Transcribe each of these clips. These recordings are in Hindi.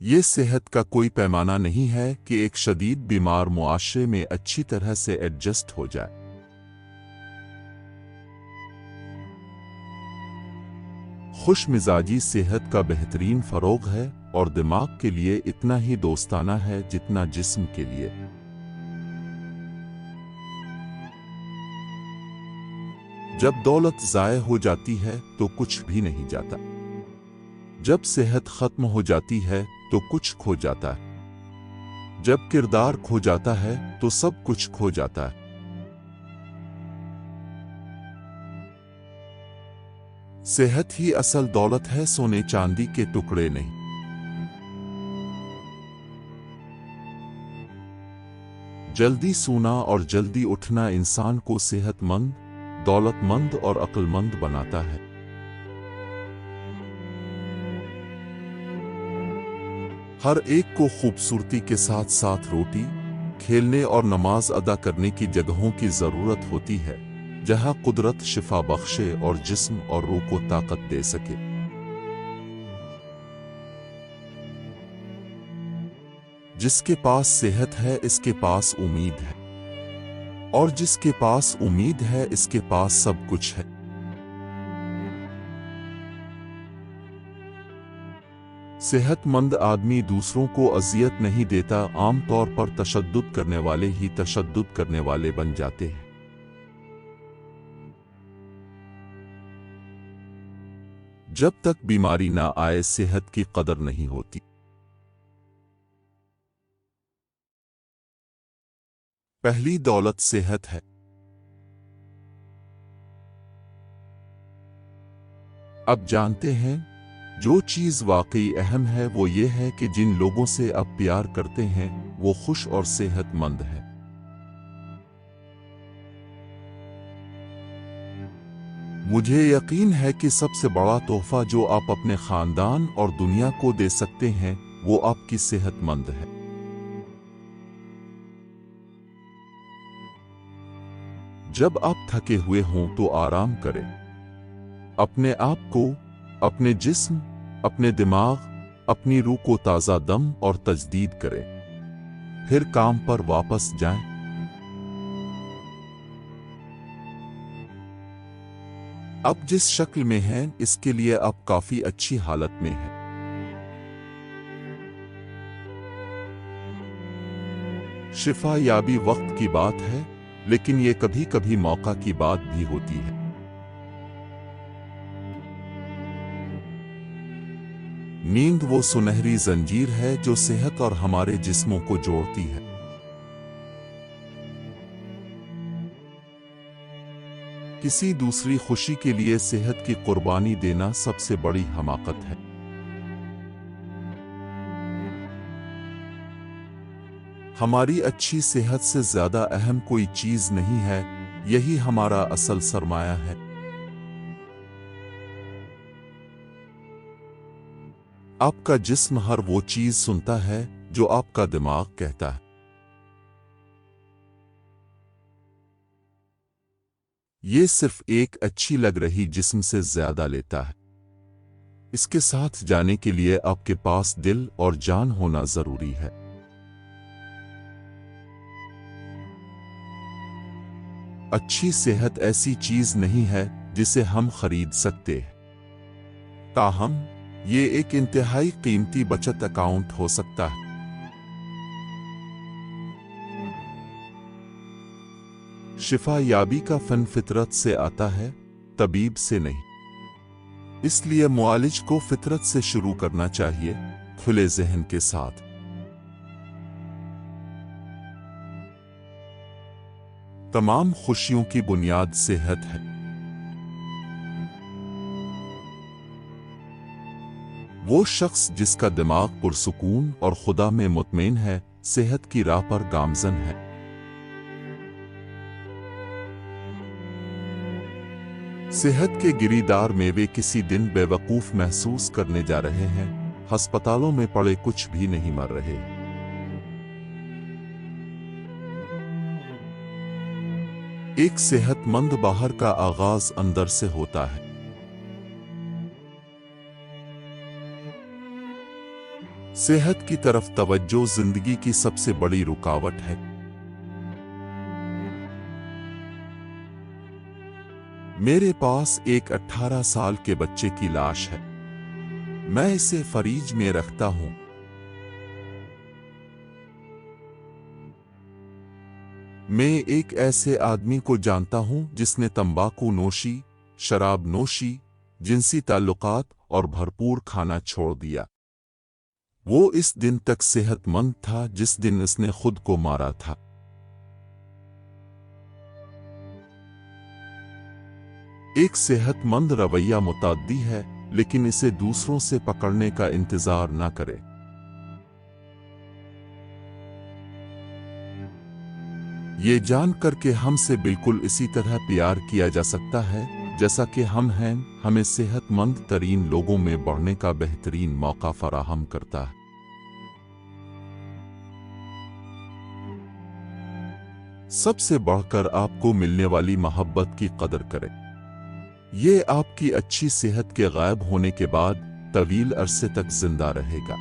ये सेहत का कोई पैमाना नहीं है कि एक शदीद बीमार मुआशरे में अच्छी तरह से एडजस्ट हो जाए। खुश मिजाजी सेहत का बेहतरीन फरोग है और दिमाग के लिए इतना ही दोस्ताना है जितना जिस्म के लिए। जब दौलत ज़ाय हो जाती है तो कुछ भी नहीं जाता। जब सेहत खत्म हो जाती है तो कुछ खो जाता है। जब किरदार खो जाता है तो सब कुछ खो जाता है। सेहत ही असल दौलत है, सोने चांदी के टुकड़े नहीं। जल्दी सोना और जल्दी उठना इंसान को सेहतमंद, दौलतमंद और अक्लमंद बनाता है। हर एक को खूबसूरती के साथ साथ रोटी, खेलने और नमाज अदा करने की जगहों की जरूरत होती है, जहां कुदरत शिफा बख्शे और जिस्म और रूह को ताकत दे सके। जिसके पास सेहत है इसके पास उम्मीद है, और जिसके पास उम्मीद है इसके पास सब कुछ है। सेहतमंद आदमी दूसरों को अजियत नहीं देता, आमतौर पर तशद्दुद करने वाले ही तशद्दुद करने वाले बन जाते हैं। जब तक बीमारी ना आए सेहत की कदर नहीं होती। पहली दौलत सेहत है। अब जानते हैं, जो चीज वाकई अहम है वो ये है कि जिन लोगों से आप प्यार करते हैं वो खुश और सेहतमंद है। मुझे यकीन है कि सबसे बड़ा तोहफा जो आप अपने खानदान और दुनिया को दे सकते हैं वो आपकी सेहतमंद है। जब आप थके हुए हों तो आराम करें। अपने आप को, अपने जिस्म, अपने दिमाग, अपनी रूह को ताज़ा दम और तजदीद करें। फिर काम पर वापस जाएं। अब जिस शक्ल में हैं इसके लिए आप काफी अच्छी हालत में हैं। शिफा याबी वक्त की बात है, लेकिन ये कभी कभी मौका की बात भी होती है। नींद वो सुनहरी जंजीर है जो सेहत और हमारे जिस्मों को जोड़ती है। किसी दूसरी खुशी के लिए सेहत की कुर्बानी देना सबसे बड़ी हमाकत है। हमारी अच्छी सेहत से ज्यादा अहम कोई चीज नहीं है, यही हमारा असल सरमाया है। आपका जिस्म हर वो चीज सुनता है जो आपका दिमाग कहता है। ये सिर्फ एक अच्छी लग रही जिस्म से ज्यादा लेता है। इसके साथ जाने के लिए आपके पास दिल और जान होना जरूरी है। अच्छी सेहत ऐसी चीज नहीं है जिसे हम खरीद सकते हैं, ताहम ये एक इंतहाई कीमती बचत अकाउंट हो सकता है। शिफा याबी का फन फितरत से आता है, तबीब से नहीं। इसलिए मुआलिज को फितरत से शुरू करना चाहिए, खुले जहन के साथ। तमाम खुशियों की बुनियाद सेहत है। वो शख्स जिसका दिमाग पुरसुकून और खुदा में मुतमईन है, सेहत की राह पर गामजन है। सेहत के गिरीदार मेवे किसी दिन बेवकूफ महसूस करने जा रहे हैं, अस्पतालों में पड़े कुछ भी नहीं मर रहे। एक सेहतमंद बाहर का आगाज अंदर से होता है। सेहत की तरफ तवज्जो जिंदगी की सबसे बड़ी रुकावट है। मेरे पास एक 18 साल के बच्चे की लाश है। मैं इसे फ्रिज में रखता हूं। मैं एक ऐसे आदमी को जानता हूं जिसने तंबाकू नोशी, शराब नोशी, जिनसी ताल्लुकात और भरपूर खाना छोड़ दिया। वो इस दिन तक सेहतमंद था जिस दिन इसने खुद को मारा था। एक सेहतमंद रवैया मुताद्दी है, लेकिन इसे दूसरों से पकड़ने का इंतजार ना करे। ये जानकर के हमसे बिल्कुल इसी तरह प्यार किया जा सकता है जैसा कि हम हैं, हमें सेहतमंद तरीन लोगों में बढ़ने का बेहतरीन मौका फराहम करता है। सबसे बढ़कर आपको मिलने वाली मोहब्बत की कदर करें। ये आपकी अच्छी सेहत के गायब होने के बाद तवील अरसे तक जिंदा रहेगा।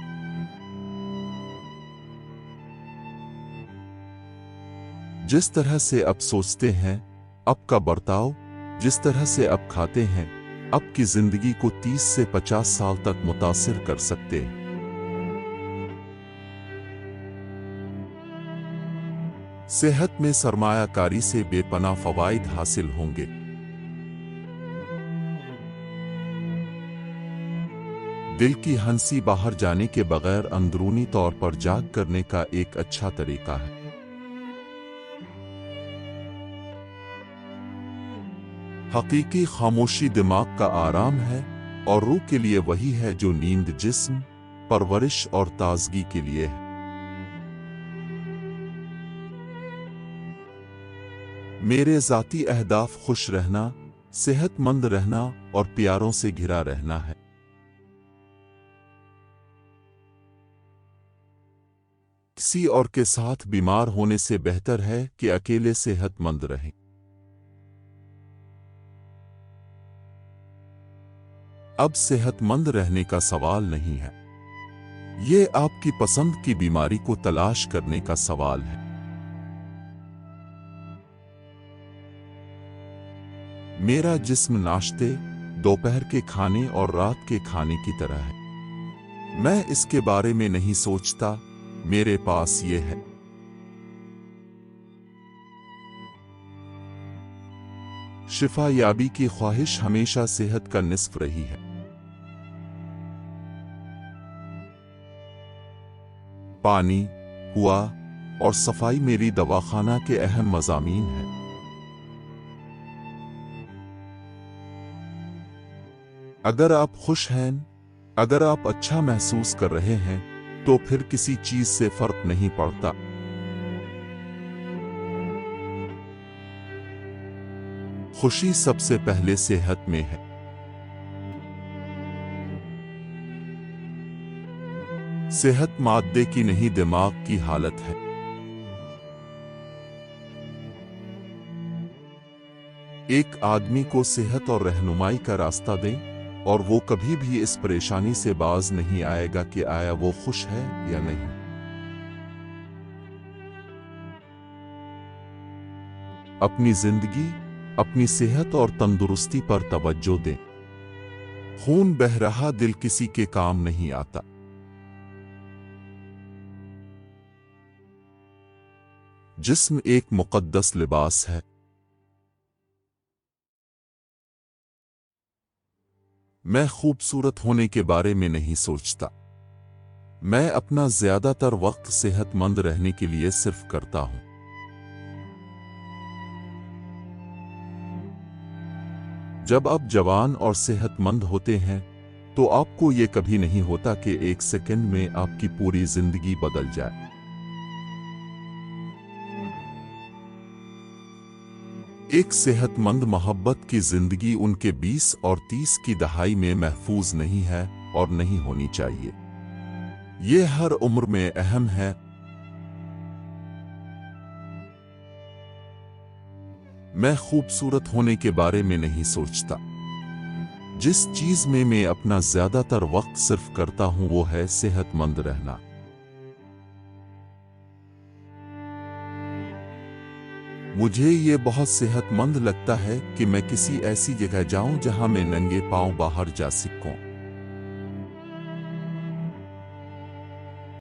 जिस तरह से अब सोचते हैं, अब का बर्ताव, जिस तरह से अब खाते हैं, अब की जिंदगी को 30 से 50 साल तक मुतासिर कर सकते हैं। सेहत में सरमायाकारी से बेपनाह फवाइद हासिल होंगे। दिल की हंसी बाहर जाने के बगैर अंदरूनी तौर पर जाग करने का एक अच्छा तरीका है। हकीकी खामोशी दिमाग का आराम है और रूह के लिए वही है जो नींद जिस्म, परवरिश और ताजगी के लिए है। मेरे ज़ाती अहदाफ खुश रहना, सेहतमंद रहना और प्यारों से घिरा रहना है। किसी और के साथ बीमार होने से बेहतर है कि अकेले सेहतमंद रहें। अब सेहतमंद रहने का सवाल नहीं है, ये आपकी पसंद की बीमारी को तलाश करने का सवाल है। मेरा जिस्म नाश्ते, दोपहर के खाने और रात के खाने की तरह है। मैं इसके बारे में नहीं सोचता, मेरे पास ये है। शिफा याबी की ख्वाहिश हमेशा सेहत का निस्फ रही है। पानी, हुआ और सफाई मेरी दवाखाना के अहम मज़ामीन हैं। अगर आप खुश हैं, अगर आप अच्छा महसूस कर रहे हैं, तो फिर किसी चीज से फर्क नहीं पड़ता। खुशी सबसे पहले सेहत में है। सेहत मादे की नहीं, दिमाग की हालत है। एक आदमी को सेहत और रहनुमाई का रास्ता दें और वो कभी भी इस परेशानी से बाज नहीं आएगा कि आया वो खुश है या नहीं। अपनी जिंदगी, अपनी सेहत और तंदुरुस्ती पर तवज्जो दें। खून बह रहा दिल किसी के काम नहीं आता। जिस्म एक मुकद्दस लिबास है। मैं खूबसूरत होने के बारे में नहीं सोचता। मैं अपना ज्यादातर वक्त सेहतमंद रहने के लिए सिर्फ करता हूं। जब आप जवान और सेहतमंद होते हैं, तो आपको ये कभी नहीं होता कि एक सेकंड में आपकी पूरी जिंदगी बदल जाए। एक सेहतमंद मोहब्बत की जिंदगी उनके 20 और 30 की दहाई में महफूज नहीं है और नहीं होनी चाहिए। ये हर उम्र में अहम है। मैं खूबसूरत होने के बारे में नहीं सोचता। जिस चीज में मैं अपना ज्यादातर वक्त सिर्फ करता हूं वो है सेहतमंद रहना। मुझे ये बहुत सेहतमंद लगता है कि मैं किसी ऐसी जगह जाऊं जहां मैं नंगे पांव बाहर जा सकूं।